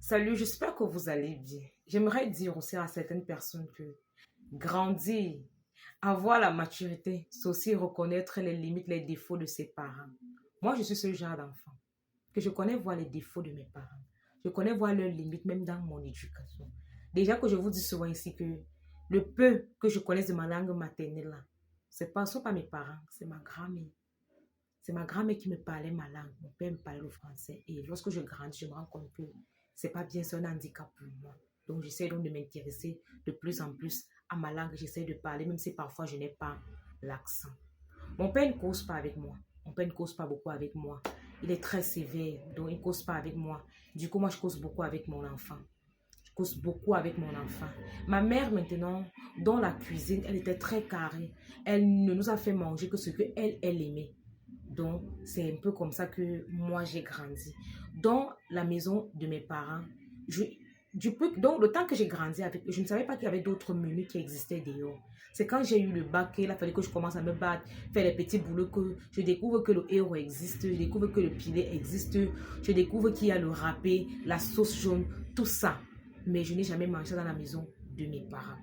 Salut, j'espère que vous allez bien. J'aimerais dire aussi à certaines personnes que grandir, avoir la maturité, c'est aussi reconnaître les limites, les défauts de ses parents. Moi, je suis ce genre d'enfant que je connais voir les défauts de mes parents. Je connais voir leurs limites, même dans mon éducation. Déjà que je vous dis souvent ici que le peu que je connaisse de ma langue maternelle, là, ce sont pas mes parents, c'est ma grand-mère. C'est ma grand-mère qui me parlait ma langue. Mon père me parlait le français. Et lorsque je grandis, je me rends compte que c'est pas bien, c'est un handicap pour moi. Donc, j'essaie donc de m'intéresser de plus en plus à ma langue. J'essaie de parler, même si parfois je n'ai pas l'accent. Mon père ne cause pas avec moi. Mon père ne cause pas beaucoup avec moi. Il est très sévère, donc il ne cause pas avec moi. Du coup, moi, je cause beaucoup avec mon enfant. Je cause beaucoup avec mon enfant. Ma mère, maintenant, dans la cuisine, elle était très carrée. Elle ne nous a fait manger que ce qu'elle, elle aimait. Donc, c'est un peu comme ça que moi, j'ai grandi. Dans la maison de mes parents, donc le temps que j'ai grandi avec, je ne savais pas qu'il y avait d'autres menus qui existaient dehors. C'est quand j'ai eu le bac qu'il a fallu que je commence à me battre, faire les petits boulots, que je découvre que le héros existe, je découvre que le pilet existe, je découvre qu'il y a le râpé, la sauce jaune, tout ça. Mais je n'ai jamais mangé dans la maison de mes parents.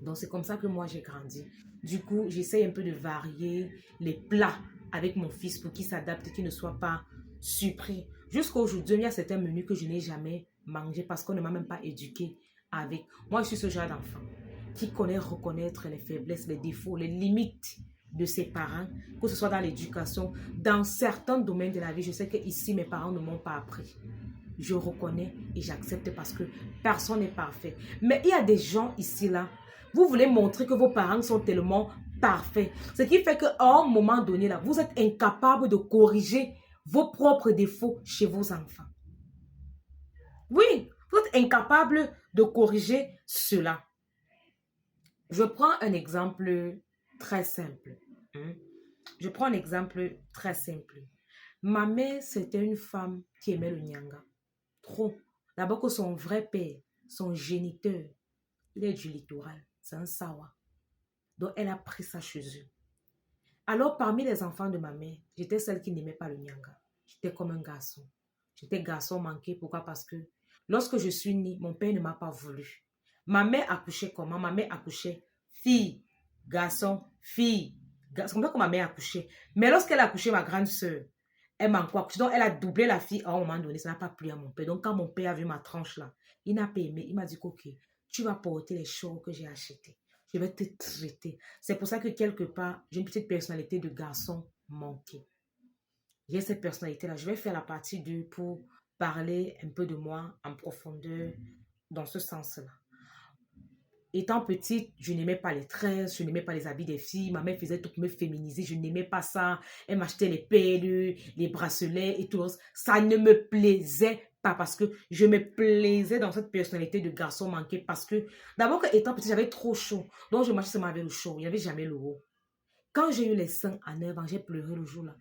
Donc, c'est comme ça que moi, j'ai grandi. Du coup, j'essaie un peu de varier les plats avec mon fils pour qu'il s'adapte, qu'il ne soit pas surpris. Jusqu'à aujourd'hui, il y a certains menus que je n'ai jamais mangé parce qu'on ne m'a même pas éduqué avec. Moi, je suis ce genre d'enfant qui connaît reconnaître les faiblesses, les défauts, les limites de ses parents, que ce soit dans l'éducation, dans certains domaines de la vie. Je sais que ici, mes parents ne m'ont pas appris. Je reconnais et j'accepte parce que personne n'est parfait. Mais il y a des gens ici, là, vous voulez montrer que vos parents sont tellement parfaits. Ce qui fait qu'à un moment donné, là, vous êtes incapable de corriger vos propres défauts chez vos enfants. Oui, vous êtes incapable de corriger cela. Je prends un exemple très simple. Hein. Je prends un exemple très simple. Ma mère, c'était une femme qui aimait le nyanga. Trop. D'abord que son vrai père, son géniteur, il est du littoral. C'est un Sawa. Donc, elle a pris ça chez eux. Alors, parmi les enfants de ma mère, j'étais celle qui n'aimait pas le nyanga. J'étais comme un garçon. J'étais garçon manqué. Pourquoi? Parce que lorsque je suis née, mon père ne m'a pas voulu. Ma mère accouchait comment? Ma mère accouchait fille, garçon, fille. C'est comme ça que ma mère accouchait. Mais lorsqu'elle a accouché ma grande soeur, elle m'a encore accouché. Donc, elle a doublé la fille à un moment donné. Ça n'a pas plu à mon père. Donc, quand mon père a vu ma tranche là, il n'a pas aimé. Il m'a dit, OK, tu vas porter les choses que j'ai achetées. Je vais te traiter. C'est pour ça que quelque part, j'ai une petite personnalité de garçon manqué. J'ai cette personnalité-là. Je vais faire la partie 2 pour parler un peu de moi en profondeur dans ce sens-là. Étant petite, je n'aimais pas les tresses, je n'aimais pas les habits des filles. Ma mère faisait tout pour me féminiser. Je n'aimais pas ça. Elle m'achetait les perles, les bracelets et tout. Ça ne me plaisait pas parce que je me plaisais dans cette personnalité de garçon manqué. Parce que d'abord, étant petite, j'avais trop chaud. Donc, je marchais seulement avec le chaud. Il n'y avait jamais le haut. Quand j'ai eu les seins à 9 ans, j'ai pleuré le jour-là.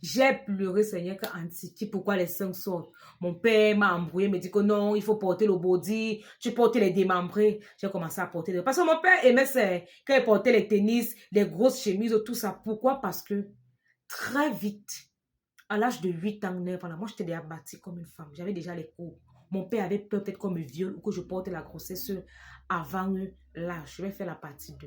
J'ai pleuré, Seigneur, que pourquoi les seins sortent. Mon père m'a embrouillé, me dit que non, il faut porter le body, tu portes les démembrés. J'ai commencé à porter les... Parce que mon père aimait ça, quand il portait les tennis, les grosses chemises, tout ça. Pourquoi? Parce que très vite, à l'âge de 8 ans, 9 ans, moi, j'étais déjà bâtie comme une femme. J'avais déjà les cours. Mon père avait peur peut-être qu'on me viole ou que je porte la grossesse avant l'âge. Je vais faire la partie 2.